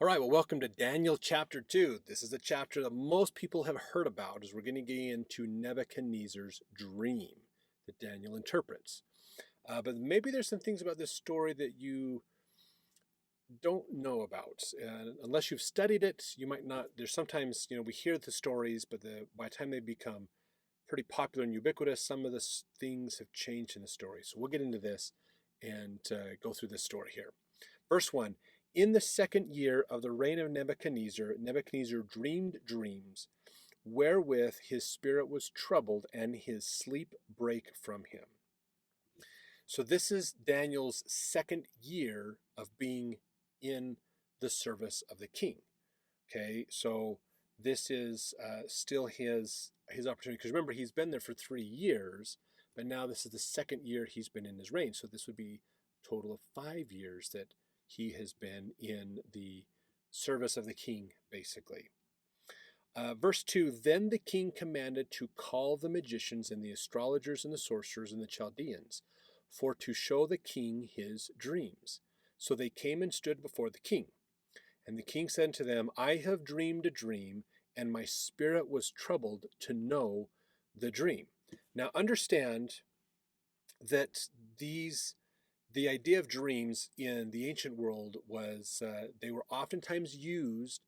All right, well, welcome to Daniel chapter 2. This is a chapter that most people have heard about as we're going to get into Nebuchadnezzar's dream that Daniel interprets. But maybe there's some things about this story that you don't know about. Unless you've studied it, you might not. There's sometimes, we hear the stories, but by the time they become pretty popular and ubiquitous, some of the things have changed in the story. So we'll get into this and go through this story here. Verse 1. In the second year of the reign of Nebuchadnezzar, Nebuchadnezzar dreamed dreams, wherewith his spirit was troubled, and his sleep brake from him. So this is Daniel's second year of being in the service of the king. Okay, so this is still his opportunity, because remember, he's been there for 3 years, but now this is the second year he's been in his reign. So this would be a total of 5 years that he has been in the service of the king, basically. Verse 2, then the king commanded to call the magicians and the astrologers and the sorcerers and the Chaldeans, for to show the king his dreams. So they came and stood before the king. And the king said to them, I have dreamed a dream, and my spirit was troubled to know the dream. Now understand that the idea of dreams in the ancient world was they were oftentimes used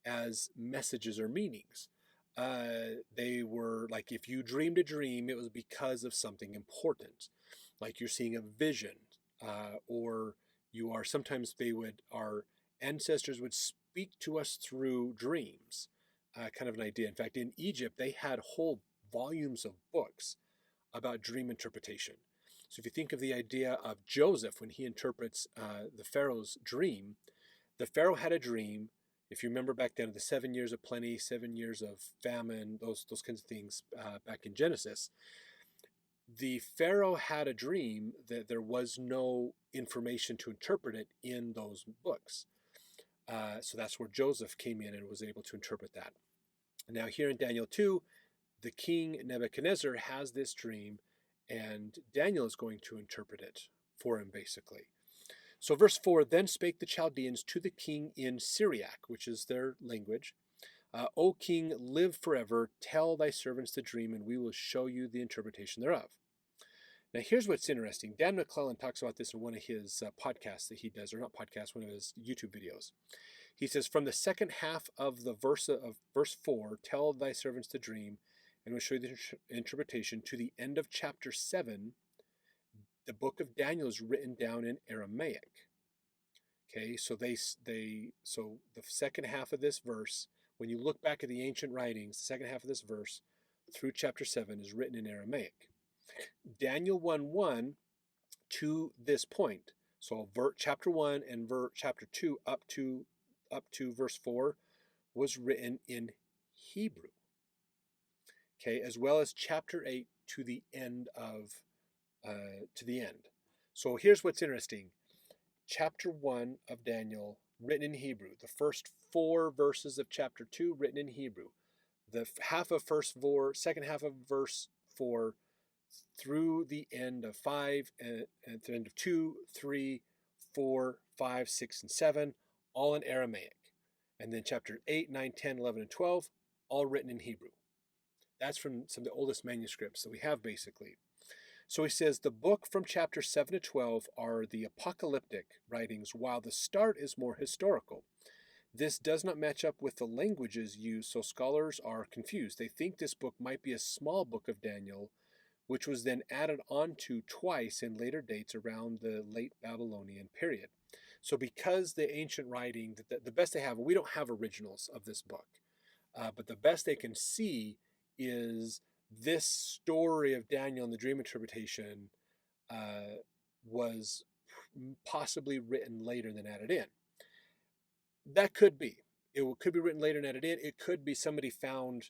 as messages or meanings. They were like, if you dreamed a dream, it was because of something important, like you're seeing a vision, or you are. Sometimes our ancestors would speak to us through dreams, kind of an idea. In fact, in Egypt, they had whole volumes of books about dream interpretation. So if you think of the idea of Joseph when he interprets the Pharaoh's dream, the Pharaoh had a dream. If you remember back then, the 7 years of plenty, 7 years of famine, those kinds of things back in Genesis, the Pharaoh had a dream that there was no information to interpret it in those books. So that's where Joseph came in and was able to interpret that. Now here in Daniel 2, the king Nebuchadnezzar has this dream, and Daniel is going to interpret it for him, basically. So verse 4, then spake the Chaldeans to the king in Syriac, which is their language. O king, live forever. Tell thy servants the dream, and we will show you the interpretation thereof. Now here's what's interesting. Dan McClellan talks about this in one of his podcasts that he does, or not podcasts, one of his YouTube videos. He says, from the second half of the verse 4, tell thy servants the dream, and we'll show you the interpretation, to the end of chapter 7, the book of Daniel is written down in Aramaic. Okay, so so the second half of this verse, when you look back at the ancient writings, the second half of this verse through chapter 7 is written in Aramaic. Daniel 1:1 to this point, so chapter 1 and chapter 2 up to verse 4 was written in Hebrew. Okay, as well as chapter 8 to the end of So here's what's interesting. Chapter 1 of Daniel, written in Hebrew. The first 4 verses of chapter 2, written in Hebrew. The second half of verse 4 through the end of 5, and at the end of 2, 3, 4, 5, 6, and 7, all in Aramaic. And then chapter 8, 9, 10, 11, and 12, all written in Hebrew. That's from some of the oldest manuscripts that we have, basically. So he says the book from chapter 7 to 12 are the apocalyptic writings, while the start is more historical. This does not match up with the languages used, so scholars are confused. They think this book might be a small book of Daniel, which was then added onto twice in later dates around the late Babylonian period. So because the ancient writing, the best they have, we don't have originals of this book, but the best they can see is this story of Daniel and the dream interpretation was possibly written later than added in. That could be. It could be written later and added in. It could be somebody found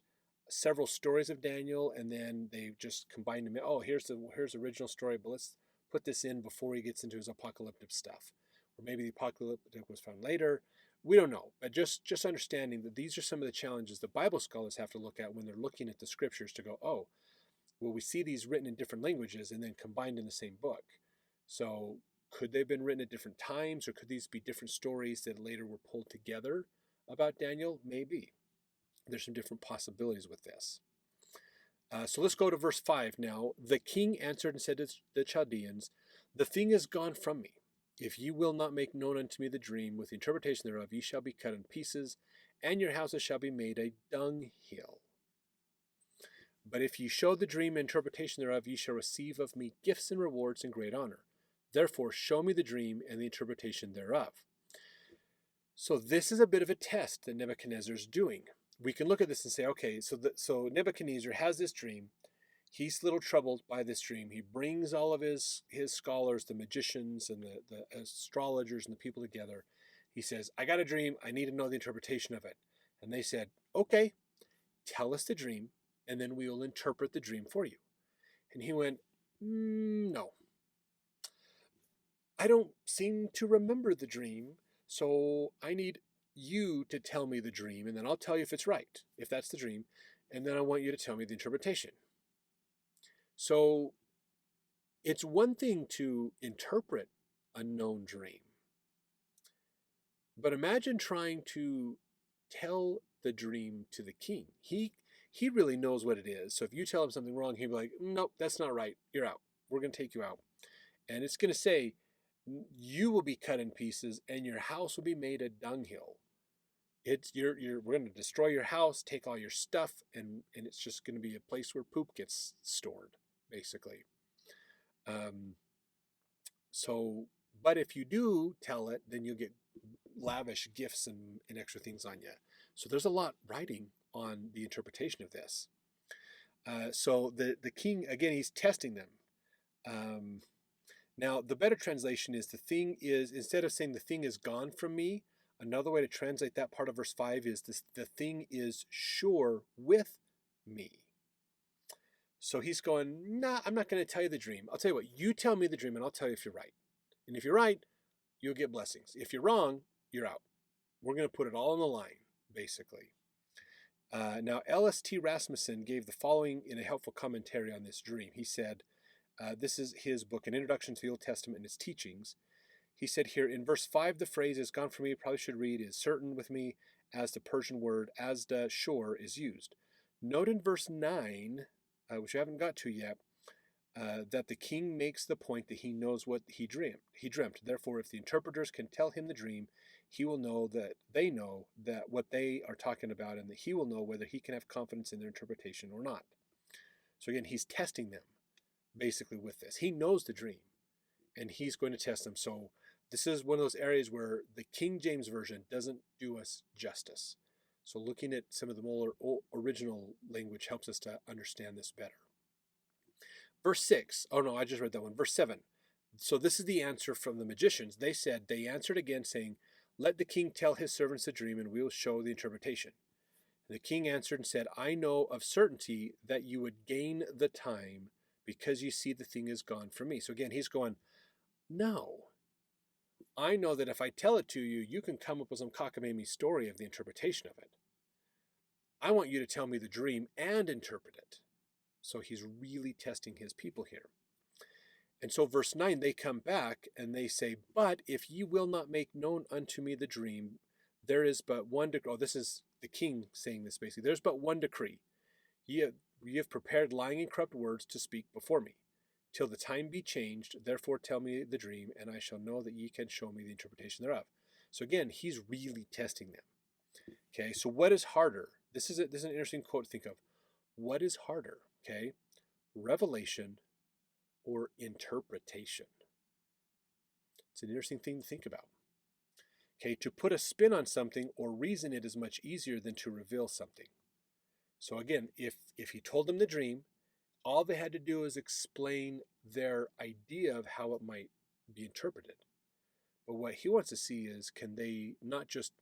several stories of Daniel and then they just combined them. Oh, here's the original story, but let's put this in before he gets into his apocalyptic stuff. Or maybe the apocalyptic was found later. We don't know, but just understanding that these are some of the challenges that Bible scholars have to look at when they're looking at the scriptures to go, oh, well, we see these written in different languages and then combined in the same book. So Could they have been written at different times, or could these be different stories that later were pulled together about Daniel? Maybe. There's some different possibilities with this. So let's go to verse 5 now. The king answered and said to the Chaldeans, the thing is gone from me. If ye will not make known unto me the dream with the interpretation thereof, ye shall be cut in pieces, and your houses shall be made a dunghill. But if ye show the dream and interpretation thereof, ye shall receive of me gifts and rewards and great honor. Therefore show me the dream and the interpretation thereof. So this is a bit of a test that Nebuchadnezzar is doing. We can look at this and say, okay, so Nebuchadnezzar has this dream. He's a little troubled by this dream. He brings all of his scholars, the magicians and the astrologers and the people together. He says, I got a dream. I need to know the interpretation of it. And they said, okay, tell us the dream, and then we will interpret the dream for you. And he went, no. I don't seem to remember the dream, so I need you to tell me the dream, and then I'll tell you if it's right, if that's the dream, and then I want you to tell me the interpretation. So it's one thing to interpret a known dream, but imagine trying to tell the dream to the king. He really knows what it is, so if you tell him something wrong, he'll be like, nope, that's not right, you're out, we're going to take you out. And it's going to say, you will be cut in pieces and your house will be made a dunghill. We're going to destroy your house, take all your stuff, and it's just going to be a place where poop gets stored, basically. But if you do tell it, then you'll get lavish gifts and extra things on you. So there's a lot writing on the interpretation of this. So the king, again, he's testing them. Now, the better translation is instead of saying the thing is gone from me, another way to translate that part of verse 5 is the thing is sure with me. So he's going, nah, I'm not going to tell you the dream. I'll tell you what, you tell me the dream and I'll tell you if you're right. And if you're right, you'll get blessings. If you're wrong, you're out. We're going to put it all on the line, basically. Now, L.S.T. Rasmussen gave the following in a helpful commentary on this dream. He said, this is his book, An Introduction to the Old Testament and Its Teachings. He said here, in verse 5, the phrase is gone from me, probably should read, is certain with me, as the Persian word asda shore is used. Note in verse 9, which I haven't got to yet, that the king makes the point that he knows what he dreamt. Therefore, if the interpreters can tell him the dream, he will know that they know that what they are talking about, and that he will know whether he can have confidence in their interpretation or not. So again, he's testing them, basically, with this. He knows the dream, and he's going to test them. So this is one of those areas where the King James Version doesn't do us justice. So looking at some of the more original language helps us to understand this better. Verse 6. Oh no, I just read that one. Verse 7. So this is the answer from the magicians. They answered again, saying, let the king tell his servants the dream, and we will show the interpretation. And the king answered and said, I know of certainty that you would gain the time, because you see the thing is gone from me. So again, he's going, no. I know that if I tell it to you, you can come up with some cockamamie story of the interpretation of it. I want you to tell me the dream and interpret it. So he's really testing his people here. And so verse 9, they come back and they say, but if ye will not make known unto me the dream, there is but one decree. Oh, this is the king saying this basically. There's but one decree. Ye have prepared lying and corrupt words to speak before me, till the time be changed. Therefore tell me the dream, and I shall know that ye can show me the interpretation thereof. So again, he's really testing them. Okay, so what is harder? This is an interesting quote to think of. What is harder? Okay, revelation or interpretation? It's an interesting thing to think about. Okay, to put a spin on something or reason it is much easier than to reveal something. So again, if he told them the dream, all they had to do is explain their idea of how it might be interpreted. But what he wants to see is, can they not just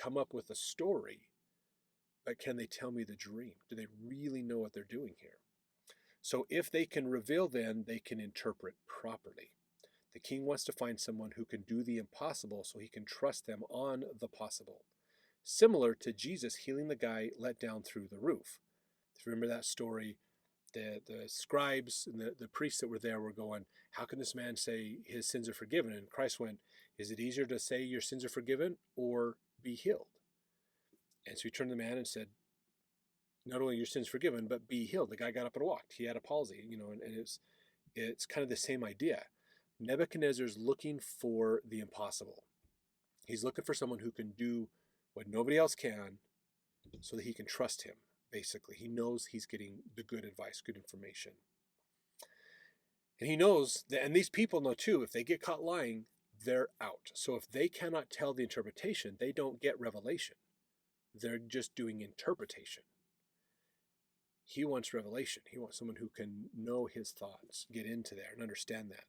come up with a story, but can they tell me the dream? Do they really know what they're doing here? So if they can reveal, then they can interpret properly. The king wants to find someone who can do the impossible so he can trust them on the possible. Similar to Jesus healing the guy let down through the roof. If you remember that story, The scribes and the priests that were there were going, how can this man say his sins are forgiven? And Christ went, is it easier to say your sins are forgiven or be healed? And so he turned to the man and said, not only your sins forgiven, but be healed. The guy got up and walked. He had a palsy, and it's kind of the same idea. Nebuchadnezzar is looking for the impossible. He's looking for someone who can do what nobody else can so that he can trust him, basically. He knows he's getting the good advice, good information. And he knows that, and these people know too, if they get caught lying, they're out. So if they cannot tell the interpretation, they don't get revelation. They're just doing interpretation. He wants revelation. He wants someone who can know his thoughts, get into there and understand that.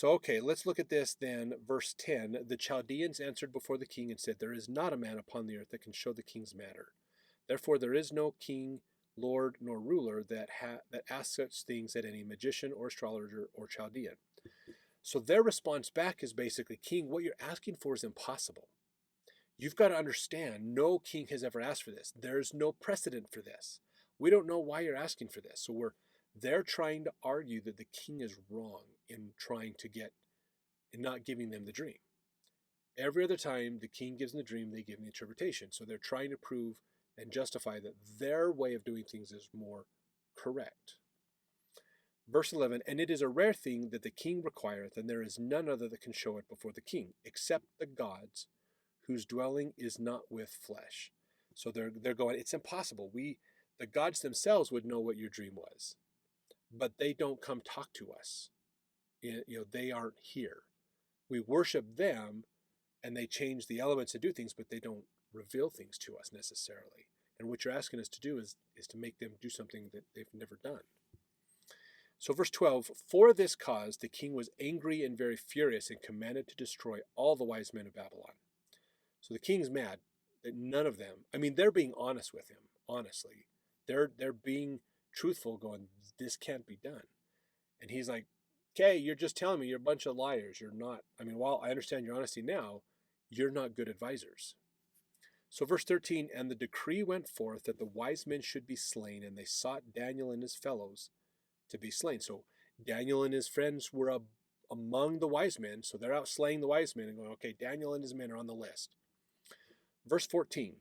Okay, let's look at this then. Verse 10, the Chaldeans answered before the king and said, there is not a man upon the earth that can show the king's matter. Therefore there is no king, lord, nor ruler that asks such things at any magician or astrologer or Chaldean. So their response back is basically, king, what you're asking for is impossible. You've got to understand, no king has ever asked for this. There's no precedent for this. We don't know why you're asking for this. So they're trying to argue that the king is wrong in not giving them the dream. Every other time the king gives them the dream, they give them the interpretation. So they're trying to prove and justify that their way of doing things is more correct. Verse 11, and it is a rare thing that the king requireth, and there is none other that can show it before the king, except the gods, whose dwelling is not with flesh. So they're going, it's impossible. The gods themselves would know what your dream was, but they don't come talk to us. They aren't here. We worship them, and they change the elements to do things, but they don't reveal things to us necessarily. And what you're asking us to do is to make them do something that they've never done. So verse 12, for this cause the king was angry and very furious and commanded to destroy all the wise men of Babylon. So the king's mad that none of them, they're being honest with him, honestly. They're being truthful, going, this can't be done. And he's like, okay, you're just telling me you're a bunch of liars. You're not, while I understand your honesty now, you're not good advisors. So verse 13, and the decree went forth that the wise men should be slain, and they sought Daniel and his fellows to be slain. So Daniel and his friends were among the wise men, so they're out slaying the wise men and going, okay, Daniel and his men are on the list. Verse 14,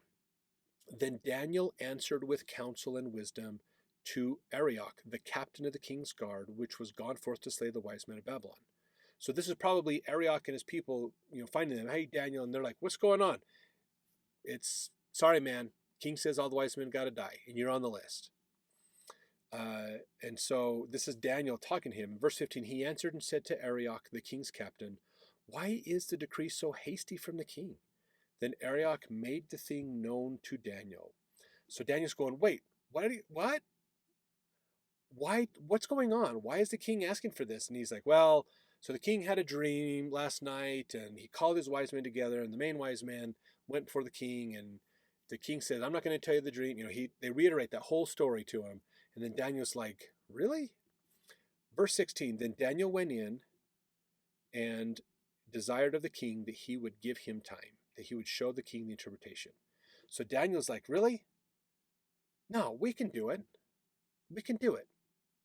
then Daniel answered with counsel and wisdom to Arioch, the captain of the king's guard, which was gone forth to slay the wise men of Babylon. So this is probably Arioch and his people, finding them. Hey, Daniel, and they're like, what's going on? Sorry, man. King says all the wise men got to die, and you're on the list. And so this is Daniel talking to him. In verse 15, he answered and said to Arioch, the king's captain, why is the decree so hasty from the king? Then Arioch made the thing known to Daniel. So Daniel's going, wait, what? Why? What's going on? Why is the king asking for this? And he's like, well, so the king had a dream last night, and he called his wise men together, and the main wise man went before the king, and the king said, I'm not going to tell you the dream. They reiterate that whole story to him. And then Daniel's like, really? Verse 16, then Daniel went in and desired of the king that he would give him time, that he would show the king the interpretation. So Daniel's like, really? No, we can do it. We can do it.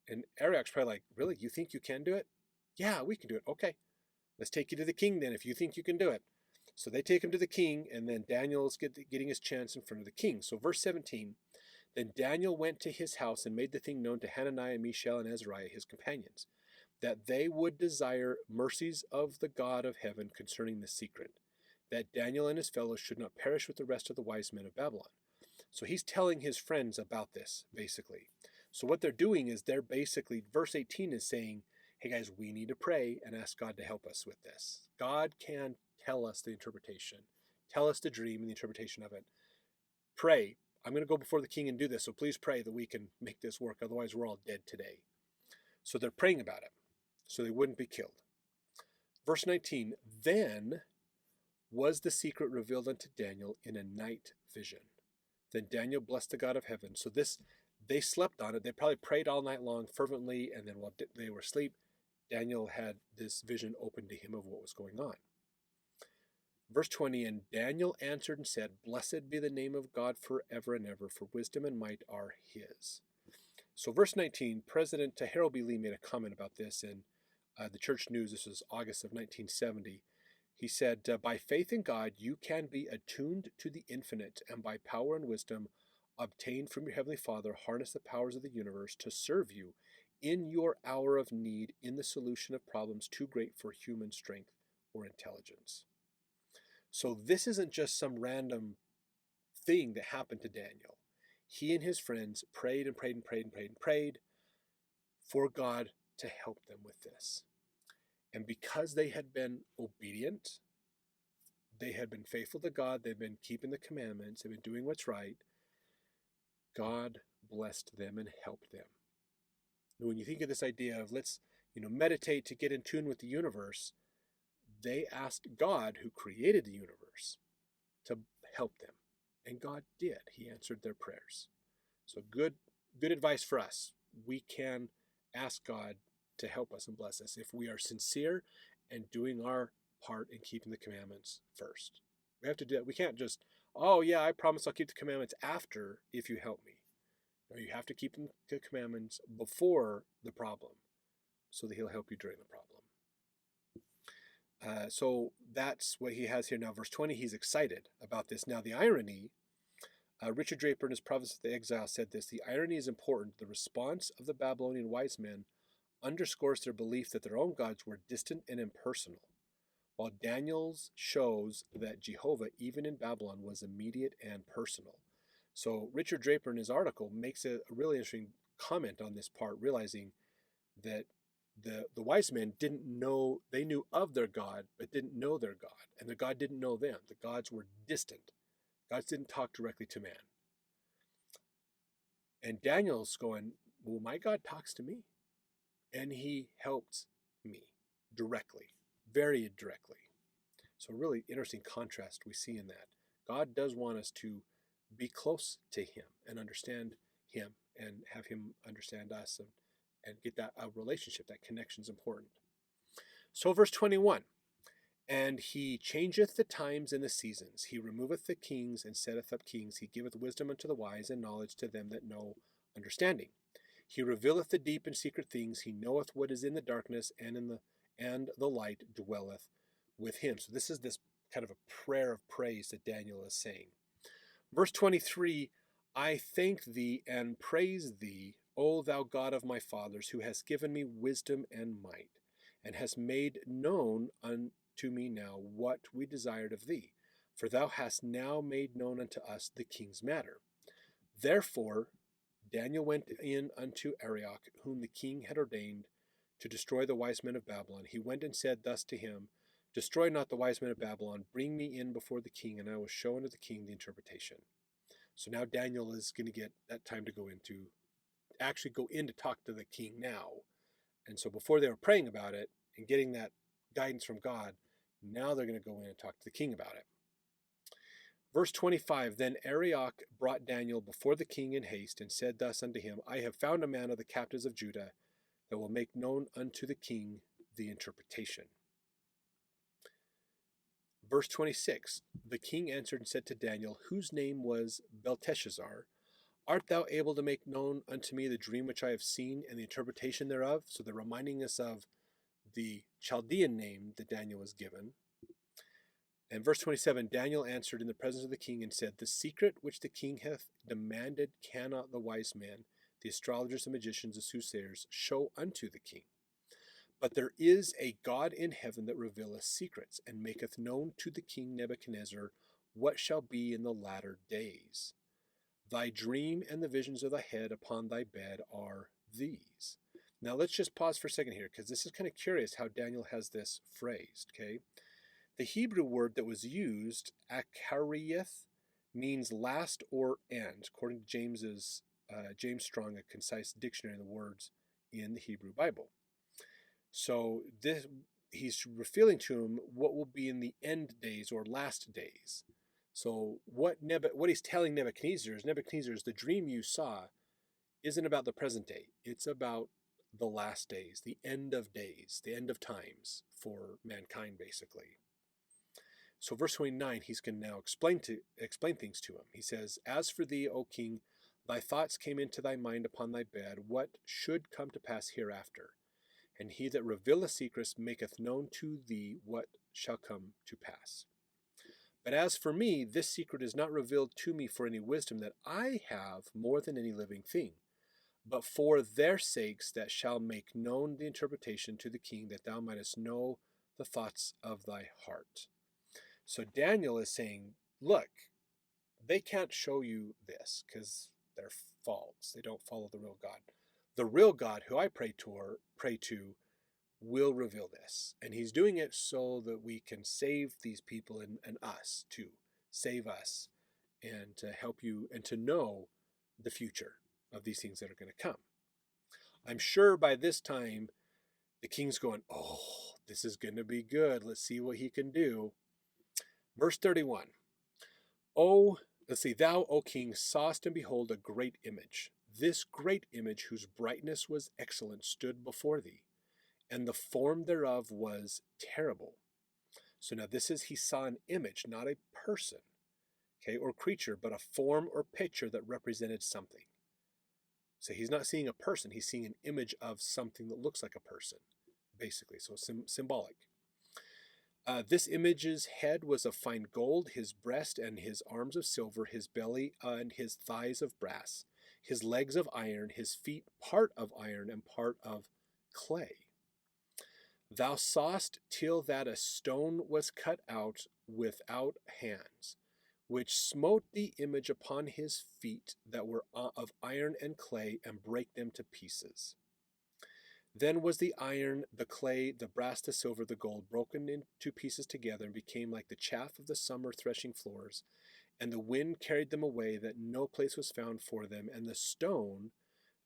And Arioch's probably like, really? You think you can do it? Yeah, we can do it. Okay, let's take you to the king then if you think you can do it. So they take him to the king, and then Daniel's getting his chance in front of the king. So verse 17, then Daniel went to his house and made the thing known to Hananiah, Mishael, and Azariah, his companions, that they would desire mercies of the God of heaven concerning the secret, that Daniel and his fellows should not perish with the rest of the wise men of Babylon. So he's telling his friends about this, basically. So what they're doing is they're basically, verse 18 is saying, hey guys, we need to pray and ask God to help us with this. God can tell us the interpretation, tell us the dream and the interpretation of it. Pray. I'm going to go before the king and do this, so please pray that we can make this work. Otherwise, we're all dead today. So they're praying about it, so they wouldn't be killed. Verse 19, then was the secret revealed unto Daniel in a night vision. Then Daniel blessed the God of heaven. So they slept on it. They probably prayed all night long fervently, and then while they were asleep, Daniel had this vision open to him of what was going on. Verse 20, and Daniel answered and said, blessed be the name of God forever and ever, for wisdom and might are his. So verse 19, President Harold B. Lee made a comment about this in the Church News. This was August of 1970. He said, by faith in God, you can be attuned to the infinite, and by power and wisdom obtained from your Heavenly Father, harness the powers of the universe to serve you in your hour of need in the solution of problems too great for human strength or intelligence. So this isn't just some random thing that happened to Daniel. He and his friends prayed and prayed and prayed and prayed and prayed for God to help them with this. And because they had been obedient, they had been faithful to God, they've been keeping the commandments, they've been doing what's right, God blessed them and helped them. When you think of this idea of let's meditate to get in tune with the universe, they asked God, who created the universe, to help them. And God did. He answered their prayers. So good advice for us. We can ask God to help us and bless us if we are sincere and doing our part in keeping the commandments first. We have to do that. We can't just, oh yeah, I promise I'll keep the commandments after if you help me. No, you have to keep the commandments before the problem so that he'll help you during the problem. So that's what he has here now. Verse 20, he's excited about this. Now the irony, Richard Draper in his Prophets of the Exile said this, the irony is important. The response of the Babylonian wise men underscores their belief that their own gods were distant and impersonal, while Daniel's shows that Jehovah, even in Babylon, was immediate and personal. So Richard Draper in his article makes a really interesting comment on this part, realizing that the wise men didn't know, they knew of their God, but didn't know their God. And their God didn't know them. The gods were distant. Gods didn't talk directly to man. And Daniel's going, well, my God talks to me. And he helps me directly, very directly. So a really interesting contrast we see in that. God does want us to be close to him and understand him and have him understand us and get that relationship, that connection is important. So verse 21, and he changeth the times and the seasons. He removeth the kings and setteth up kings. He giveth wisdom unto the wise and knowledge to them that know understanding. He revealeth the deep and secret things. He knoweth what is in the darkness, and the light dwelleth with him. So this is this kind of a prayer of praise that Daniel is saying. Verse 23, I thank thee and praise thee, O thou God of my fathers, who hast given me wisdom and might, and hast made known unto me now what we desired of thee. For thou hast now made known unto us the king's matter. Therefore Daniel went in unto Arioch, whom the king had ordained to destroy the wise men of Babylon. He went and said thus to him, destroy not the wise men of Babylon, bring me in before the king, and I will show unto the king the interpretation. So now Daniel is going to get that time to go in to talk to the king now. And so before they were praying about it and getting that guidance from God, now they're going to go in and talk to the king about it. Verse 25, then Arioch brought Daniel before the king in haste and said thus unto him, I have found a man of the captives of Judah that will make known unto the king the interpretation. Verse 26, the king answered and said to Daniel, whose name was Belteshazzar, art thou able to make known unto me the dream which I have seen and the interpretation thereof? So they're reminding us of the Chaldean name that Daniel was given. And verse 27, Daniel answered in the presence of the king and said, the secret which the king hath demanded cannot the wise men, the astrologers, the magicians, the soothsayers, show unto the king. But there is a God in heaven that revealeth secrets, and maketh known to the king Nebuchadnezzar what shall be in the latter days. Thy dream and the visions of thy head upon thy bed are these. Now let's just pause for a second here, because this is kind of curious how Daniel has this phrased, okay? The Hebrew word that was used, akarieth, means last or end, according to James Strong, a concise dictionary of the words in the Hebrew Bible. So he's revealing to him what will be in the end days or last days. So what he's telling Nebuchadnezzar is the dream you saw isn't about the present day. It's about the last days, the end of days, the end of times for mankind, basically. So verse 29, he's going to now explain things to him. He says, as for thee, O king, Thy thoughts came into thy mind upon thy bed, what should come to pass hereafter. And he that revealeth secrets maketh known to thee what shall come to pass. But as for me, this secret is not revealed to me for any wisdom that I have more than any living thing, but for their sakes that shall make known the interpretation to the king, that thou mightest know the thoughts of thy heart. So Daniel is saying, look, they can't show you this because they're false. They don't follow the real God. The real God who I pray to will reveal this. And he's doing it so that we can save these people and us too. Save us and to help you and to know the future of these things that are going to come. I'm sure by this time the king's going, oh, this is going to be good. Let's see what he can do. Verse 31. Thou, O king, sawest and behold a great image. This great image, whose brightness was excellent, stood before thee, and the form thereof was terrible. So now this is, he saw an image, not a person, okay, or creature, but a form or picture that represented something. So he's not seeing a person, he's seeing an image of something that looks like a person, basically, so symbolic. This image's head was of fine gold, his breast and his arms of silver, his belly and his thighs of brass, his legs of iron, his feet part of iron and part of clay. Thou sawest till that a stone was cut out without hands, which smote the image upon his feet that were of iron and clay, and brake them to pieces. Then was the iron, the clay, the brass, the silver, the gold broken into pieces together, and became like the chaff of the summer threshing floors. And the wind carried them away, that no place was found for them. And the stone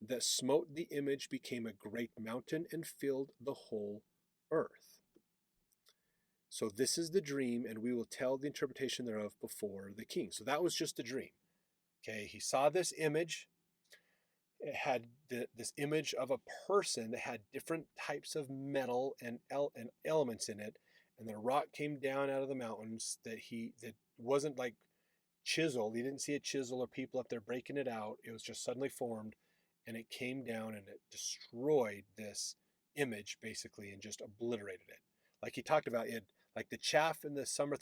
that smote the image became a great mountain, and filled the whole earth. So this is the dream, and we will tell the interpretation thereof before the king. So that was just the dream. Okay, he saw this image. It had this image of a person that had different types of metal and elements in it, and the rock came down out of the mountains that wasn't like chiseled. He didn't see a chisel or people up there breaking it out. It was just suddenly formed, and it came down and it destroyed this image basically and just obliterated it. Like he talked about it, like the chaff in the summer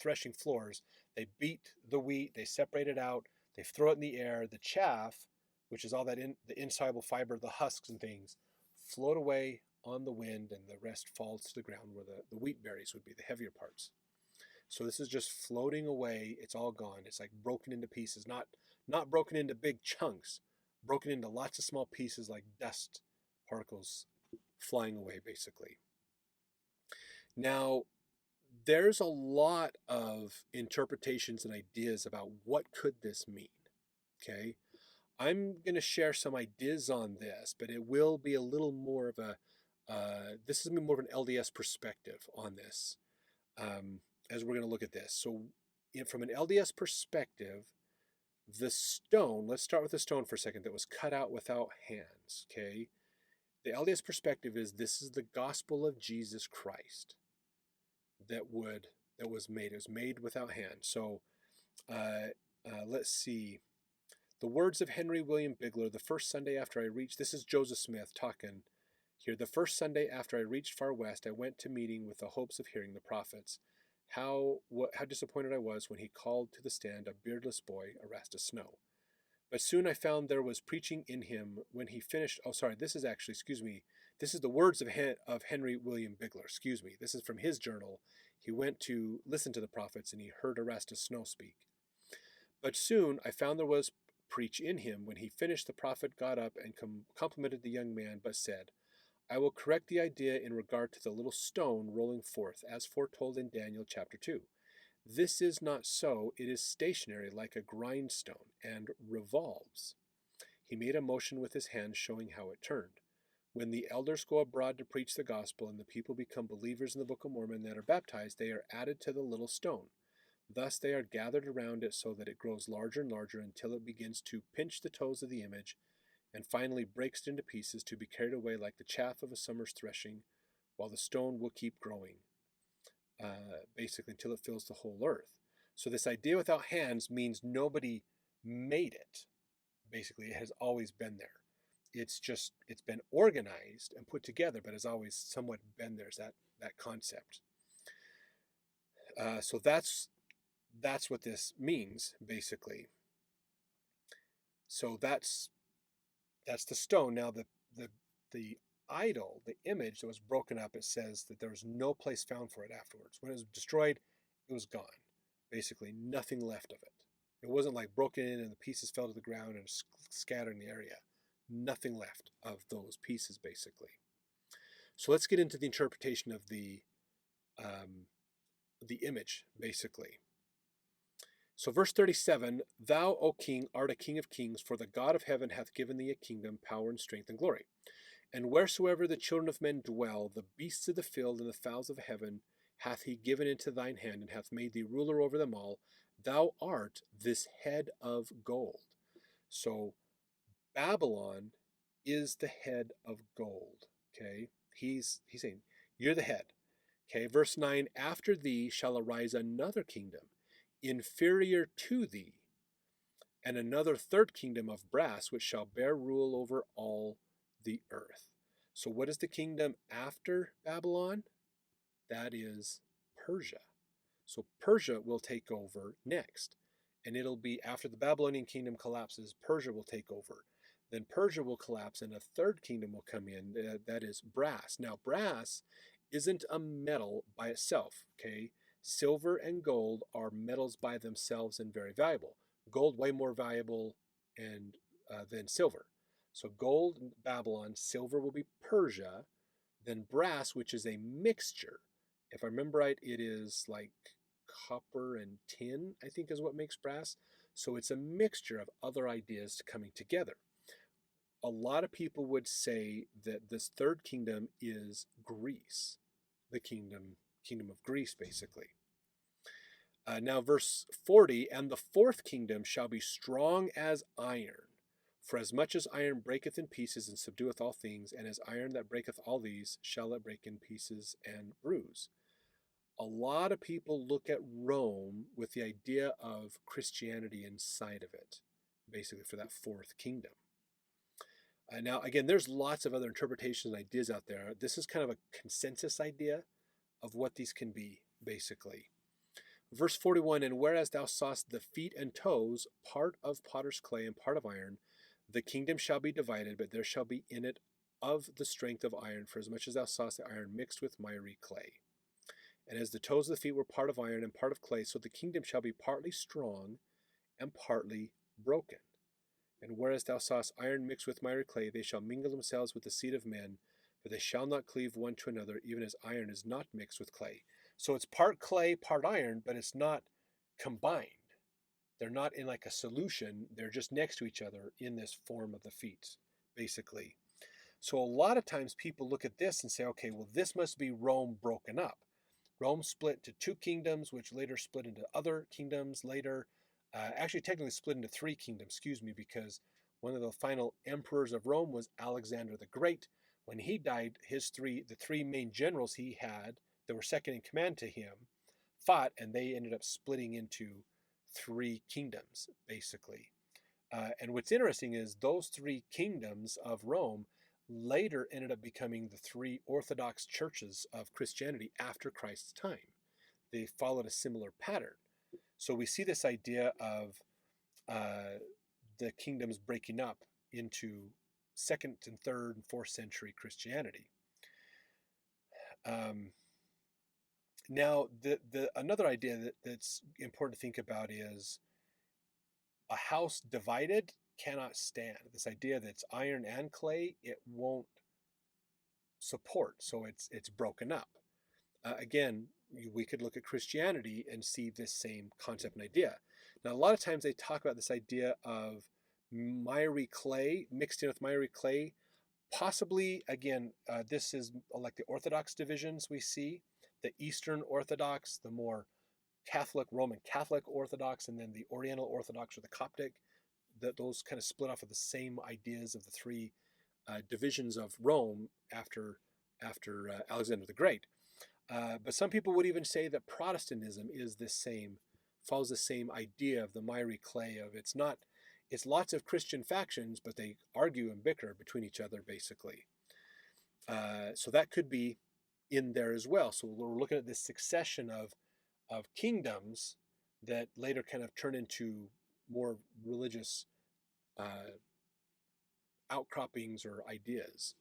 threshing floors. They beat the wheat, they separate it out, they throw it in the air. The chaff, which is all that the insoluble fiber, the husks and things, float away on the wind, and the rest falls to the ground where the wheat berries would be the heavier parts. So this is just floating away. It's all gone. It's like broken into pieces, not broken into big chunks, broken into lots of small pieces like dust particles flying away, basically. Now, there's a lot of interpretations and ideas about what could this mean, okay? I'm going to share some ideas on this, but it will be a little more of this is more of an LDS perspective on this, as we're going to look at this. So from an LDS perspective, the stone, let's start with the stone for a second, that was cut out without hands, okay? The LDS perspective is this is the gospel of Jesus Christ that was made. It was made without hands. So let's see. The words of Henry William Bigler, the first Sunday after I reached, this is Joseph Smith talking here. The first Sunday after I reached Far West, I went to meeting with the hopes of hearing the prophets. How disappointed I was when he called to the stand a beardless boy, Erastus Snow. But soon I found there was preaching in him when he finished. Oh, sorry, this is actually, this is the words of Henry William Bigler, This is from his journal. He went to listen to the prophets, and he heard Erastus Snow speak. But soon I found there was preach in him. When he finished, the prophet got up and complimented the young man, but said, I will correct the idea in regard to the little stone rolling forth, as foretold in Daniel chapter 2. This is not so. It is stationary like a grindstone, and revolves. He made a motion with his hand, showing how it turned. When the elders go abroad to preach the gospel, and the people become believers in the Book of Mormon that are baptized, they are added to the little stone. Thus they are gathered around it so that it grows larger and larger until it begins to pinch the toes of the image, and finally breaks it into pieces to be carried away like the chaff of a summer's threshing, while the stone will keep growing, basically until it fills the whole earth. So this idea without hands means nobody made it, basically. It has always been there. It's been organized and put together, but has always somewhat been there. That concept. So that's what this means, basically. So that's the stone. Now the idol, the image that was broken up, it says that there was no place found for it afterwards. When it was destroyed, it was gone. Basically, nothing left of it. It wasn't like broken in and the pieces fell to the ground and scattered in the area. Nothing left of those pieces, basically. So let's get into the interpretation of the image, basically. So verse 37, Thou, O king, art a king of kings, for the God of heaven hath given thee a kingdom, power, and strength, and glory. And wheresoever the children of men dwell, the beasts of the field and the fowls of heaven hath he given into thine hand, and hath made thee ruler over them all. Thou art this head of gold. So Babylon is the head of gold. Okay, he's saying, you're the head. Okay, verse 9, After thee shall arise another kingdom, inferior to thee, and another third kingdom of brass, which shall bear rule over all the earth. So what is the kingdom after Babylon? That is Persia. So Persia will take over next. And it'll be after the Babylonian kingdom collapses, Persia will take over. Then Persia will collapse and a third kingdom will come in, that is brass. Now brass isn't a metal by itself, okay? Silver and gold are metals by themselves and very valuable. Gold way more valuable than silver. So gold, Babylon, silver will be Persia, then brass, which is a mixture. If I remember right, it is like copper and tin, I think is what makes brass. So it's a mixture of other ideas coming together. A lot of people would say that this third kingdom is Greece, the kingdom of Greece, basically. Now verse 40, And the fourth kingdom shall be strong as iron. For as much as iron breaketh in pieces and subdueth all things, and as iron that breaketh all these, shall it break in pieces and bruise. A lot of people look at Rome with the idea of Christianity inside of it, basically for that fourth kingdom. Now, again, there's lots of other interpretations and ideas out there. This is kind of a consensus idea of what these can be, basically. Verse 41, And whereas thou sawest the feet and toes, part of potter's clay and part of iron, the kingdom shall be divided, but there shall be in it of the strength of iron, for as much as thou sawest the iron mixed with miry clay. And as the toes of the feet were part of iron and part of clay, so the kingdom shall be partly strong and partly broken. And whereas thou sawest iron mixed with miry clay, they shall mingle themselves with the seed of men, but they shall not cleave one to another, even as iron is not mixed with clay. So it's part clay, part iron, but it's not combined. They're not in like a solution. They're just next to each other in this form of the feet, basically. So a lot of times people look at this and say, okay, well, this must be Rome broken up. Rome split into two kingdoms, which later split into other kingdoms later. Actually, technically split into three kingdoms, because one of the final emperors of Rome was Alexander the Great. When he died, the three main generals he had that were second in command to him fought, and they ended up splitting into three kingdoms, basically. And what's interesting is those three kingdoms of Rome later ended up becoming the three Orthodox churches of Christianity after Christ's time. They followed a similar pattern. So we see this idea of the kingdoms breaking up into second and third and fourth century Christianity. Now, another idea that's important to think about is a house divided cannot stand. This idea that it's iron and clay, it won't support, so it's broken up. Again, we could look at Christianity and see this same concept and idea. Now, a lot of times they talk about this idea of miry clay mixed in with miry clay. Possibly, again, this is like the Orthodox divisions we see. The Eastern Orthodox, the more Catholic, Roman Catholic Orthodox, and then the Oriental Orthodox or the Coptic. Those kind of split off of the same ideas of the three divisions of Rome after Alexander the Great. But some people would even say that Protestantism is follows the same idea of the miry clay, of it's not It's lots of Christian factions, but they argue and bicker between each other, basically. So that could be in there as well. So we're looking at this succession of kingdoms that later kind of turn into more religious outcroppings or ideas.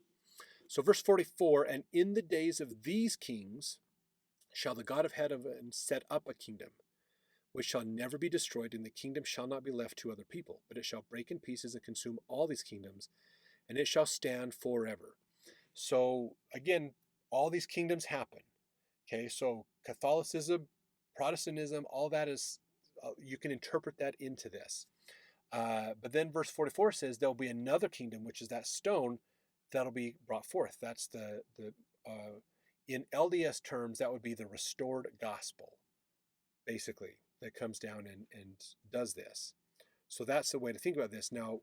So verse 44, and in the days of these kings shall the God of heaven set up a kingdom, which shall never be destroyed, and the kingdom shall not be left to other people, but it shall break in pieces and consume all these kingdoms, and it shall stand forever. So again, all these kingdoms happen. Okay, so Catholicism, Protestantism, all that is, you can interpret that into this. But then verse 44 says there'll be another kingdom, which is that stone that'll be brought forth. That's in LDS terms, that would be the restored gospel, basically, that comes down and does this. So that's the way to think about this. Now,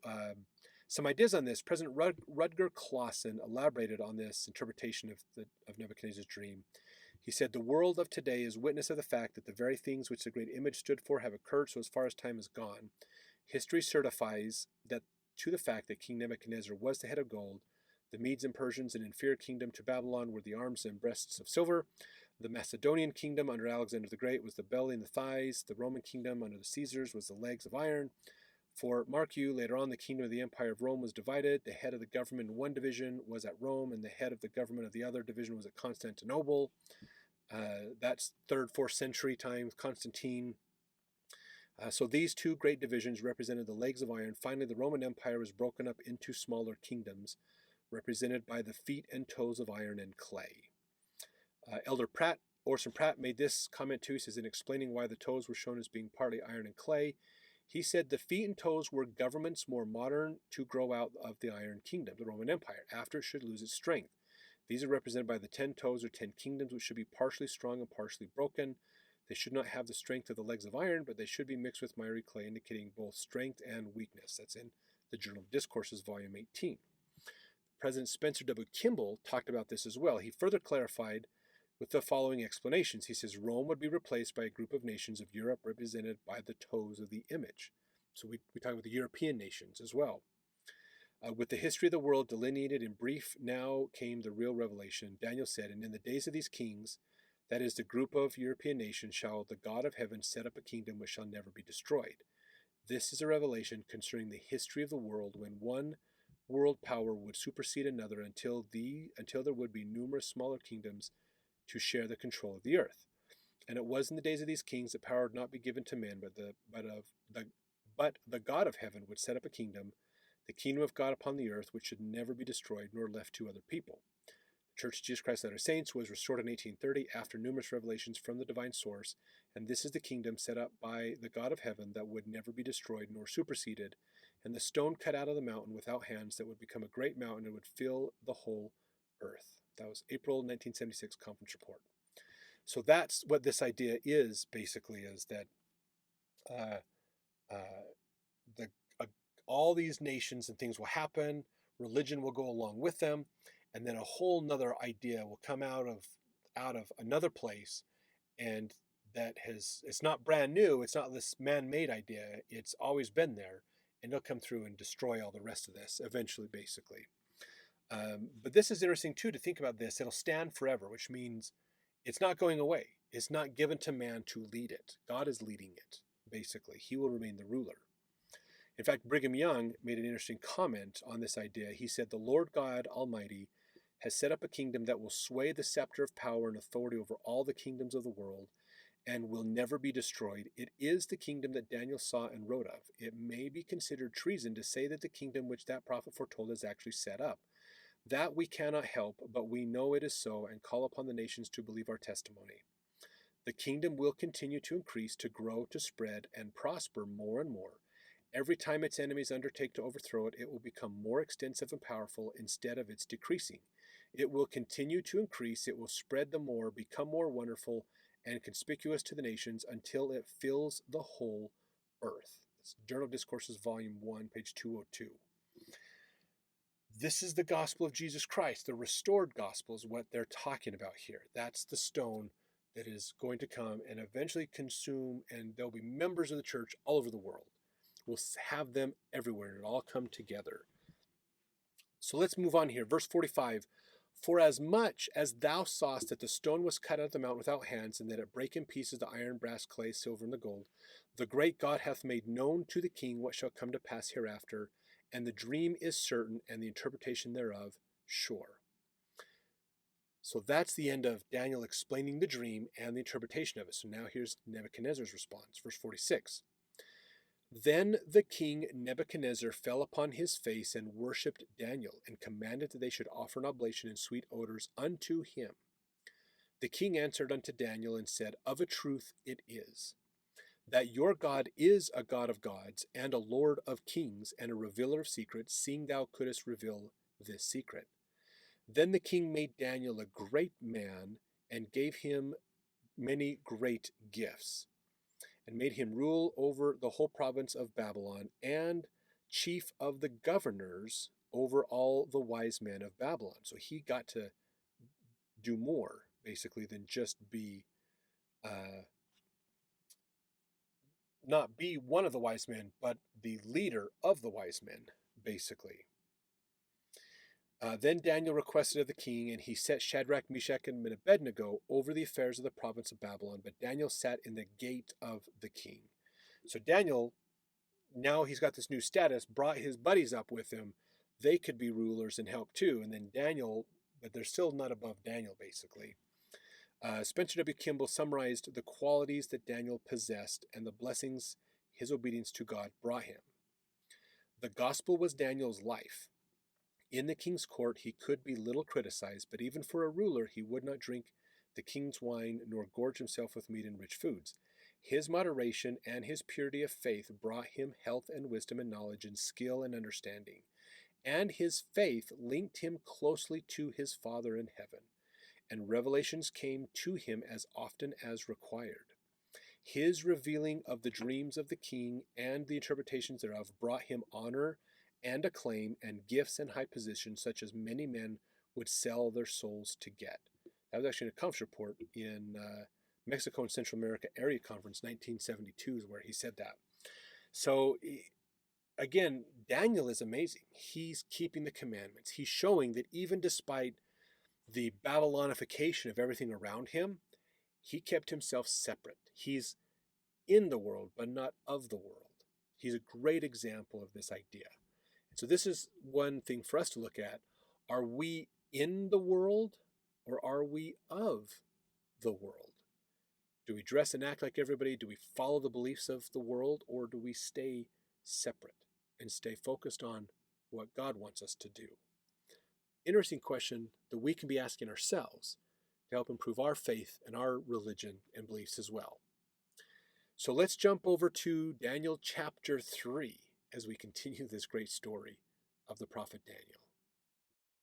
some ideas on this. President Rutger Clausen elaborated on this interpretation of Nebuchadnezzar's dream. He said, the world of today is witness of the fact that the very things which the great image stood for have occurred so as far as time is gone. History certifies that to the fact that King Nebuchadnezzar was the head of gold, the Medes and Persians, an inferior kingdom to Babylon, were the arms and breasts of silver. The Macedonian kingdom under Alexander the Great was the belly and the thighs. The Roman kingdom under the Caesars was the legs of iron. For mark you, later on, the kingdom of the Empire of Rome was divided. The head of the government in one division was at Rome, and the head of the government of the other division was at Constantinople. That's 3rd, 4th century times, Constantine. So these two great divisions represented the legs of iron. Finally, the Roman Empire was broken up into smaller kingdoms, represented by the feet and toes of iron and clay. Elder Orson Pratt made this comment too. He says, in explaining why the toes were shown as being partly iron and clay, he said the feet and toes were governments more modern to grow out of the Iron Kingdom, the Roman Empire, after it should lose its strength. These are represented by the 10 toes or 10 kingdoms, which should be partially strong and partially broken. They should not have the strength of the legs of iron, but they should be mixed with miry clay, indicating both strength and weakness. That's in the Journal of Discourses, Volume 18. President Spencer W. Kimball talked about this as well. He further clarified with the following explanations. He says Rome would be replaced by a group of nations of Europe represented by the toes of the image. So we talk about the European nations as well. With the history of the world delineated in brief, now came the real revelation. Daniel said, and in the days of these kings, that is the group of European nations, shall the God of heaven set up a kingdom which shall never be destroyed. This is a revelation concerning the history of the world, when one world power would supersede another until there would be numerous smaller kingdoms to share the control of the earth. And it was in the days of these kings that power would not be given to men, but the God of heaven would set up a kingdom, the kingdom of God upon the earth, which should never be destroyed nor left to other people. The Church of Jesus Christ of Latter-day Saints was restored in 1830 after numerous revelations from the divine source, and this is the kingdom set up by the God of heaven that would never be destroyed nor superseded, and the stone cut out of the mountain without hands that would become a great mountain and would fill the whole earth. That was April 1976 conference report. So that's what this idea is, basically, is that all these nations and things will happen, religion will go along with them, and then a whole nother idea will come out of another place, and it's not brand new, it's not this man-made idea, it's always been there, and it'll come through and destroy all the rest of this eventually, basically. But this is interesting too, to think about this. It'll stand forever, which means it's not going away. It's not given to man to lead it. God is leading it, basically. He will remain the ruler. In fact, Brigham Young made an interesting comment on this idea. He said, the Lord God Almighty has set up a kingdom that will sway the scepter of power and authority over all the kingdoms of the world and will never be destroyed. It is the kingdom that Daniel saw and wrote of. It may be considered treason to say that the kingdom which that prophet foretold is actually set up. That we cannot help, but we know it is so and call upon the nations to believe our testimony. The kingdom will continue to increase, to grow, to spread, and prosper more and more. Every time its enemies undertake to overthrow it, it will become more extensive and powerful instead of its decreasing. It will continue to increase, it will spread the more, become more wonderful and conspicuous to the nations until it fills the whole earth. That's Journal of Discourses, Volume 1, page 202. This is the gospel of Jesus Christ. The restored gospel is what they're talking about here. That's the stone that is going to come and eventually consume, and there'll be members of the church all over the world. will have them everywhere. It'll all come together. So let's move on here. Verse 45. For as much as thou sawest that the stone was cut out of the mountain without hands, and that it brake in pieces the iron, brass, clay, silver, and the gold, the great God hath made known to the king what shall come to pass hereafter, and the dream is certain, and the interpretation thereof sure. So that's the end of Daniel explaining the dream and the interpretation of it. So now here's Nebuchadnezzar's response. Verse 46. Then the king Nebuchadnezzar fell upon his face and worshipped Daniel, and commanded that they should offer an oblation and sweet odors unto him. The king answered unto Daniel and said, Of a truth it is, that your God is a God of gods, and a Lord of kings, and a revealer of secrets, seeing thou couldst reveal this secret. Then the king made Daniel a great man, and gave him many great gifts, and made him rule over the whole province of Babylon, and chief of the governors over all the wise men of Babylon. So he got to do more, basically, than just be, not be one of the wise men, but the leader of the wise men, basically. Then Daniel requested of the king, and he set Shadrach, Meshach, and Abednego over the affairs of the province of Babylon. But Daniel sat in the gate of the king. So Daniel, now he's got this new status, brought his buddies up with him. They could be rulers and help too. And then Daniel, but they're still not above Daniel, basically. Spencer W. Kimball summarized the qualities that Daniel possessed and the blessings his obedience to God brought him. The gospel was Daniel's life. In the king's court he could be little criticized, but even for a ruler he would not drink the king's wine, nor gorge himself with meat and rich foods. His moderation and his purity of faith brought him health and wisdom and knowledge and skill and understanding. And his faith linked him closely to his Father in heaven, and revelations came to him as often as required. His revealing of the dreams of the king and the interpretations thereof brought him honor and acclaim and gifts and high positions, such as many men would sell their souls to get. That was actually in a conference report in Mexico and Central America Area Conference, 1972 is where he said that. So again, Daniel is amazing. He's keeping the commandments. He's showing that even despite the Babylonification of everything around him, he kept himself separate. He's in the world, but not of the world. He's a great example of this idea. So this is one thing for us to look at. Are we in the world, or are we of the world? Do we dress and act like everybody? Do we follow the beliefs of the world, or do we stay separate and stay focused on what God wants us to do? Interesting question that we can be asking ourselves to help improve our faith and our religion and beliefs as well. So let's jump over to Daniel chapter 3 as we continue this great story of the prophet Daniel.